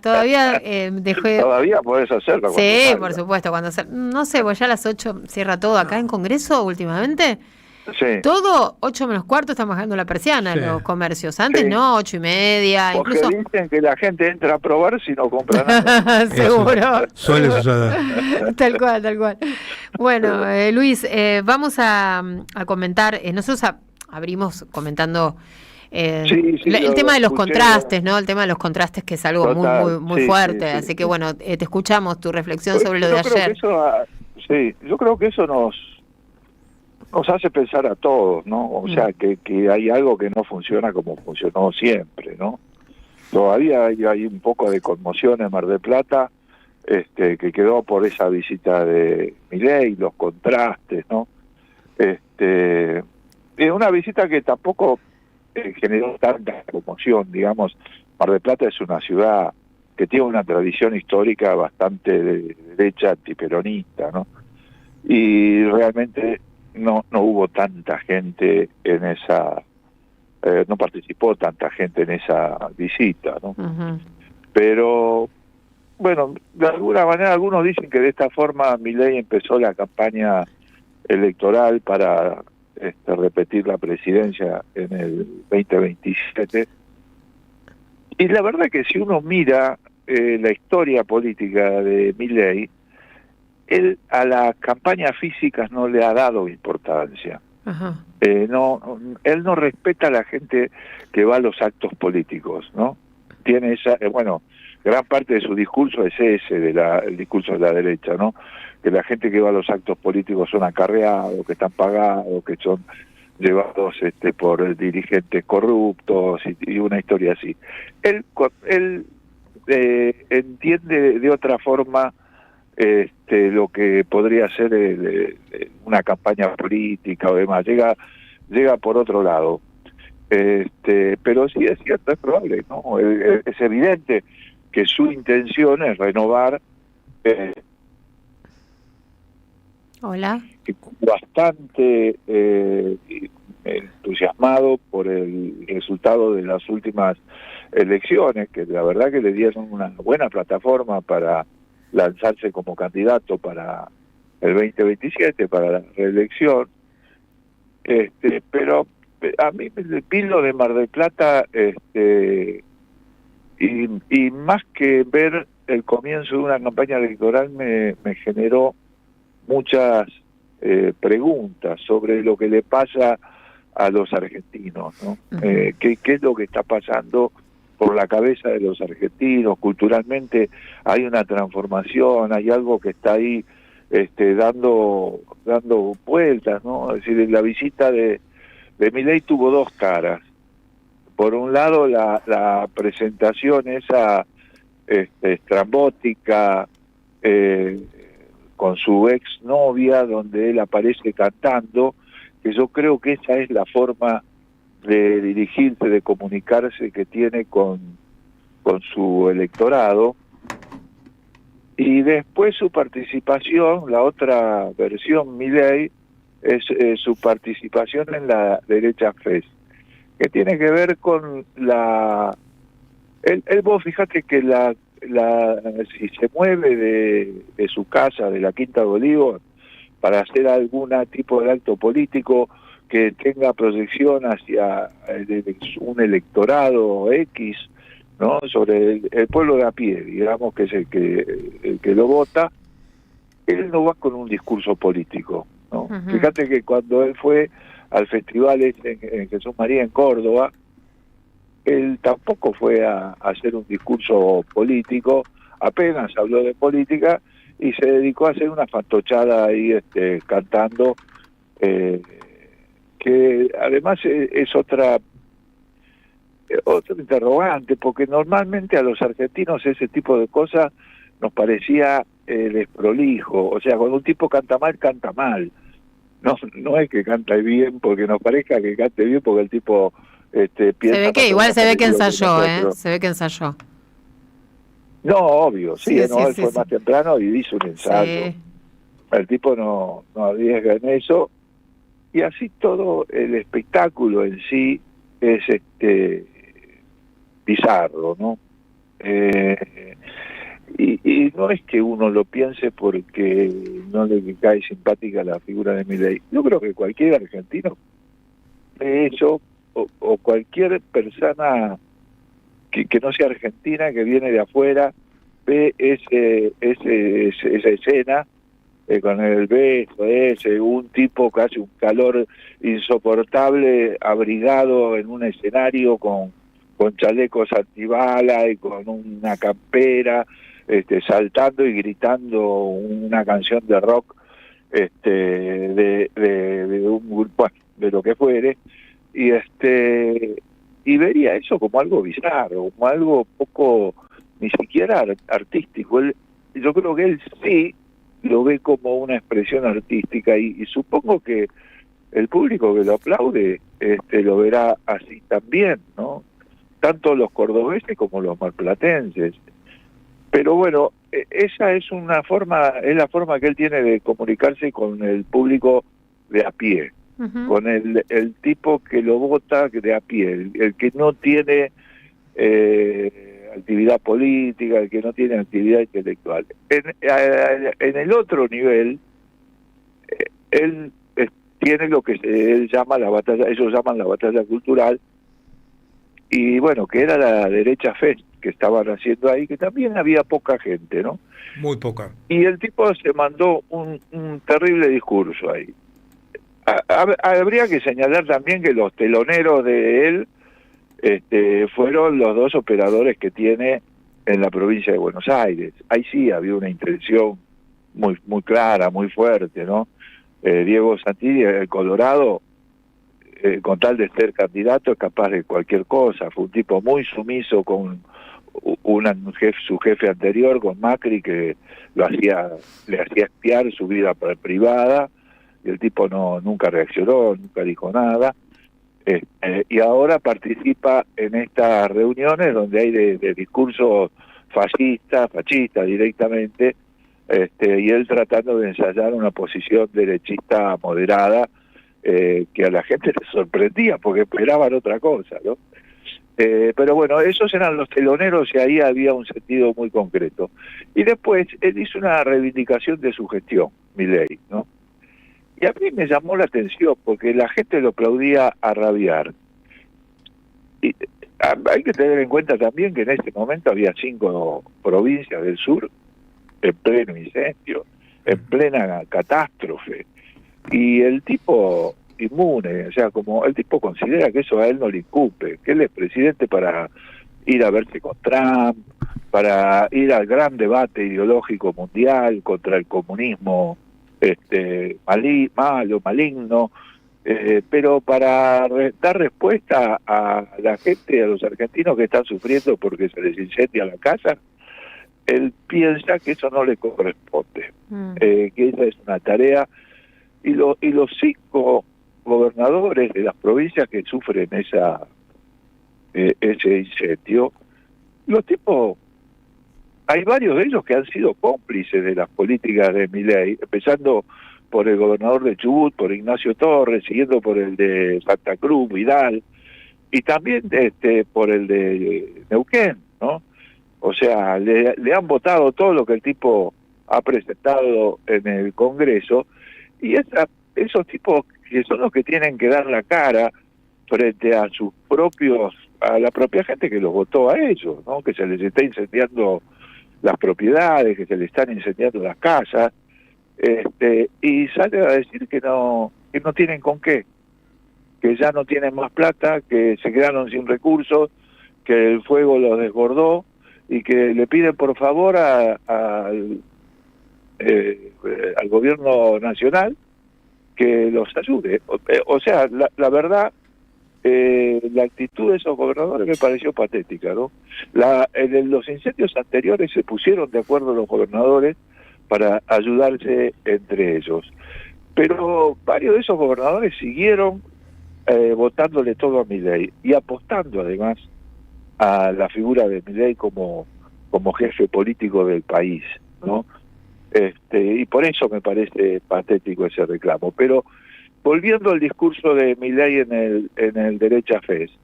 todavía dejé... Todavía podés hacerlo cuando Sí, salga. por supuesto, no sé, pues ya a las 8 cierra todo acá en Congreso últimamente. Sí, Todo, 8 menos cuarto, están bajando la persiana Sí. los comercios. Antes sí. no, 8:30, Porque incluso... dicen que la gente entra a probar si no compra nada. Seguro. Suele suceder. Tal cual, tal cual. Bueno, Luis, vamos a comentar, nosotros abrimos comentando Sí, sí, el lo tema de los escuché. contrastes, ¿no? El tema de los contrastes que es algo muy, Total, muy, muy sí, fuerte. sí, Así que sí. bueno, te escuchamos tu reflexión sobre lo de Yo creo que ayer. eso, sí, yo creo que eso nos hace pensar a todos, ¿no? O sea, que hay algo que no funciona como funcionó siempre, ¿no? Todavía hay un poco de conmoción en Mar del Plata, que quedó por esa visita de Milei, los contrastes, ¿no? Es una visita que tampoco generó tanta conmoción, digamos. Mar del Plata es una ciudad que tiene una tradición histórica bastante de derecha antiperonista, ¿no? Y realmente no hubo tanta gente en esa, no participó tanta gente en esa visita, ¿no? Ujú. Pero bueno, de alguna manera algunos dicen que de esta forma Milei empezó la campaña electoral para repetir la presidencia en el 2027. Y la verdad que si uno mira la historia política de Milei, él a las campañas físicas no le ha dado importancia. Ajá. Él no respeta a la gente que va a los actos políticos, ¿no? Tiene esa, bueno, gran parte de su discurso es ese, el discurso de la derecha, ¿no? Que la gente que va a los actos políticos son acarreados, que están pagados, que son llevados por dirigentes corruptos y una historia así. Él entiende de otra forma lo que podría ser una campaña política o demás, llega por otro lado. Pero sí es cierto, es probable, ¿no? Es evidente que su intención es renovar, Hola. bastante entusiasmado por el resultado de las últimas elecciones, que la verdad que le dieron una buena plataforma para lanzarse como candidato para el 2027, para la reelección. Pero a mí me pilo de Mar del Plata, y más que ver el comienzo de una campaña electoral me generó muchas preguntas sobre lo que le pasa a los argentinos, ¿no? ¿Qué es lo que está pasando por la cabeza de los argentinos? Culturalmente hay una transformación, hay algo que está ahí dando vueltas, ¿no? Es decir, la visita de Milei tuvo dos caras. Por un lado, la presentación esa estrambótica, con su ex novia, donde él aparece cantando, que yo creo que esa es la forma de dirigirse, de comunicarse que tiene con su electorado. Y después su participación, la otra versión Milei, es su participación en la derecha FES, que tiene que ver con vos fíjate que si se mueve de su casa, de la Quinta de Olivos, para hacer algún tipo de acto político que tenga proyección hacia un electorado X, ¿no? Sobre el pueblo de a pie, digamos, que es el que lo vota, él no va con un discurso político, ¿no? Ujú. Fíjate que cuando él fue al festival en Jesús María en Córdoba, él tampoco fue a hacer un discurso político, apenas habló de política y se dedicó a hacer una fantochada ahí cantando, que además es otro interrogante, porque normalmente a los argentinos ese tipo de cosas nos parecía desprolijo. O sea, cuando un tipo canta mal. No es que canta bien porque nos parezca que cante bien porque el tipo piensa... Se ve que igual se ve que ensayó, se ve que ensayó. No, obvio, sí, Sí, no, él sí, fue sí. más temprano y hizo un ensayo. Sí. El tipo no arriesga en eso, y así todo el espectáculo en sí es bizarro, ¿no? no es que uno lo piense porque no le cae simpática la figura de Milei. Yo creo que cualquier argentino ve eso, o cualquier persona que no sea argentina, que viene de afuera, ve esa escena con el beso ese, un tipo que hace un calor insoportable, abrigado en un escenario con chalecos antibala y con una campera, saltando y gritando una canción de rock, de un grupo, de lo que fuere, y vería eso como algo bizarro, como algo poco, ni siquiera artístico. Yo creo que él sí lo ve como una expresión artística, y supongo que el público que lo aplaude lo verá así también, ¿no? Tanto los cordobeses como los marplatenses. Pero bueno, esa es la forma que él tiene de comunicarse con el público de a pie, con el tipo que lo vota de a pie, el que no tiene actividad política, el que no tiene actividad intelectual. En el otro nivel, él tiene lo que él llama la batalla, ellos llaman la batalla cultural, y bueno, que era la derecha fest que estaban haciendo ahí, que también había poca gente, ¿no? Muy poca. Y el tipo se mandó un terrible discurso ahí. Habría que señalar también que los teloneros de él fueron los dos operadores que tiene en la provincia de Buenos Aires. Ahí sí había una intención muy clara, muy fuerte, ¿no? Diego Santilli, el Colorado, con tal de ser candidato, es capaz de cualquier cosa. Fue un tipo muy sumiso con su jefe anterior, con Macri, que le hacía espiar su vida privada, y el tipo nunca reaccionó, nunca dijo nada. Y ahora participa en estas reuniones donde hay de discursos fascistas directamente, y él tratando de ensayar una posición derechista moderada, que a la gente le sorprendía porque esperaban otra cosa, ¿no? Pero bueno, esos eran los teloneros y ahí había un sentido muy concreto. Y después él hizo una reivindicación de su gestión, Milei, ¿no? Y a mí me llamó la atención porque la gente lo aplaudía a rabiar. Y hay que tener en cuenta también que en ese momento había 5 provincias del sur en pleno incendio, en plena catástrofe. Y el tipo inmune, o sea, como el tipo considera que eso a él no le incumbe, que él es presidente para ir a verse con Trump, para ir al gran debate ideológico mundial contra el comunismo maligno, pero para dar respuesta a la gente, a los argentinos que están sufriendo porque se les incendia la casa, él piensa que eso no le corresponde, que esa es una tarea, y los 5 gobernadores de las provincias que sufren ese incendio, los tipos, hay varios de ellos que han sido cómplices de las políticas de Milei, empezando por el gobernador de Chubut, por Ignacio Torres, siguiendo por el de Santa Cruz, Vidal, y también por el de Neuquén, ¿no? O sea, le han votado todo lo que el tipo ha presentado en el Congreso, y esos tipos que son los que tienen que dar la cara frente a a la propia gente que los votó a ellos, ¿no? Que se les está incendiando las propiedades, que se les están incendiando las casas, y sale a decir que no tienen con qué, que ya no tienen más plata, que se quedaron sin recursos, que el fuego los desbordó, y que le piden por favor al gobierno nacional que los ayude. O sea, la verdad, la actitud de esos gobernadores me pareció patética, ¿no? En los incendios anteriores se pusieron de acuerdo los gobernadores para ayudarse entre ellos, pero varios de esos gobernadores siguieron votándole todo a Milei y apostando además a la figura de Milei como jefe político del país, ¿no? Y por eso me parece patético ese reclamo. Pero volviendo al discurso de Milei en el Derecha Fest,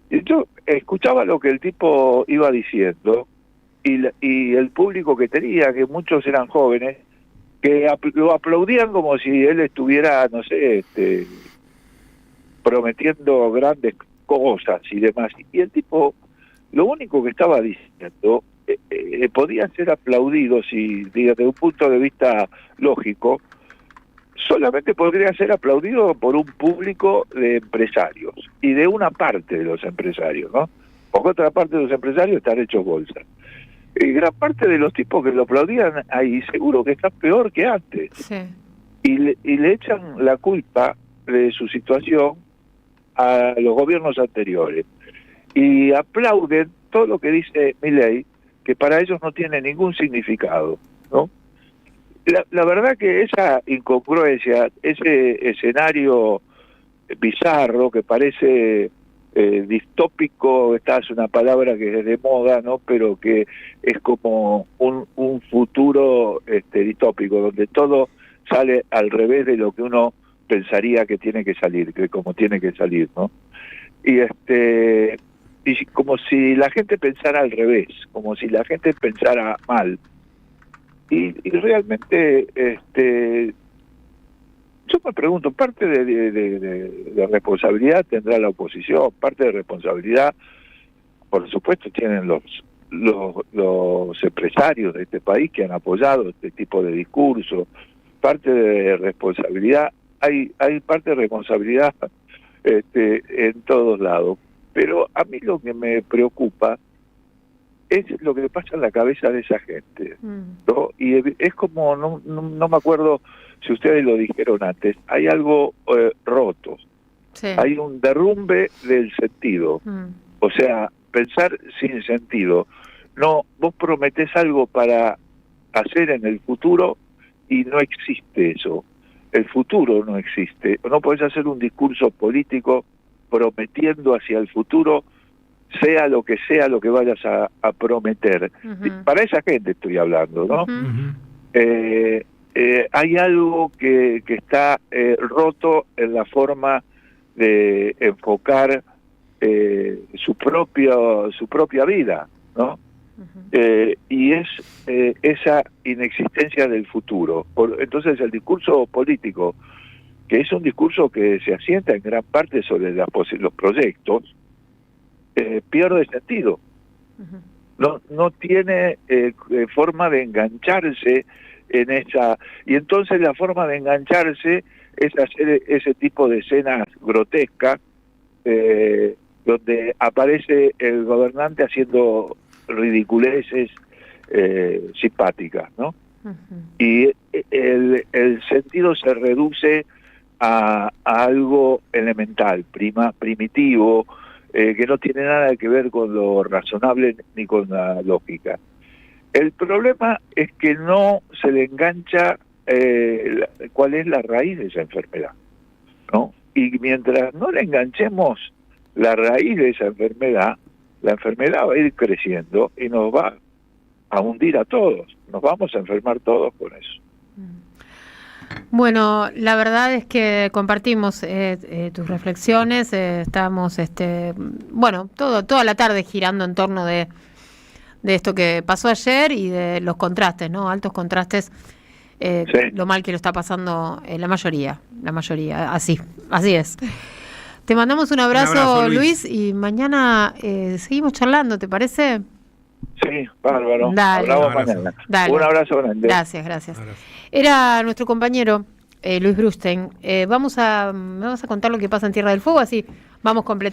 yo escuchaba lo que el tipo iba diciendo, y el público que tenía, que muchos eran jóvenes, que lo aplaudían como si él estuviera, no sé, prometiendo grandes cosas y demás. Y el tipo, lo único que estaba diciendo, podía ser aplaudido, si desde un punto de vista lógico, solamente podría ser aplaudido por un público de empresarios, y de una parte de los empresarios, ¿no? Porque otra parte de los empresarios están hechos bolsa. Y gran parte de los tipos que lo aplaudían ahí seguro que están peor que antes. Sí. Y le echan la culpa de su situación a los gobiernos anteriores. Y aplauden todo lo que dice Milei, que para ellos no tiene ningún significado, ¿no? La verdad que esa incongruencia, ese escenario bizarro que parece distópico, esta es una palabra que es de moda, ¿no? Pero que es como un futuro distópico, donde todo sale al revés de lo que uno pensaría que tiene que salir, que como tiene que salir, ¿no? Y y como si la gente pensara al revés, como si la gente pensara mal. Y realmente yo me pregunto, parte de responsabilidad tendrá la oposición, parte de responsabilidad, por supuesto, tienen los empresarios de este país que han apoyado este tipo de discurso, parte de responsabilidad, hay parte de responsabilidad en todos lados, pero a mí lo que me preocupa es lo que pasa en la cabeza de esa gente, ¿no? Y es como, no me acuerdo si ustedes lo dijeron antes, hay algo roto, Sí. hay un derrumbe del sentido, o sea, pensar sin sentido. No, vos prometés algo para hacer en el futuro y no existe eso. El futuro no existe. No podés hacer un discurso político prometiendo hacia el futuro, sea lo que vayas a prometer. Para esa gente estoy hablando, ¿no? Hay algo que está roto en la forma de enfocar su propia vida, ¿no? Y es esa inexistencia del futuro. Entonces el discurso político, que es un discurso que se asienta en gran parte sobre los proyectos, pierde sentido. No tiene forma de engancharse en esa, y entonces la forma de engancharse es hacer ese tipo de escenas grotescas donde aparece el gobernante haciendo ridiculeces simpáticas, ¿no? Y el sentido se reduce a algo elemental, primitivo, que no tiene nada que ver con lo razonable ni con la lógica. El problema es que no se le engancha cuál es la raíz de esa enfermedad, ¿no? Y mientras no le enganchemos la raíz de esa enfermedad, la enfermedad va a ir creciendo y nos va a hundir a todos, nos vamos a enfermar todos con eso. Bueno, la verdad es que compartimos tus reflexiones, estamos, toda la tarde girando en torno de esto que pasó ayer y de los contrastes, ¿no? Altos contrastes, sí. Lo mal que lo está pasando la mayoría, así es. Te mandamos un abrazo, Luis, y mañana seguimos charlando, ¿te parece? Sí, bárbaro. Dale. Hablamos mañana. Dale. Un abrazo grande. Gracias. Era nuestro compañero Luis Brustein. Me vas a contar lo que pasa en Tierra del Fuego, así vamos completando.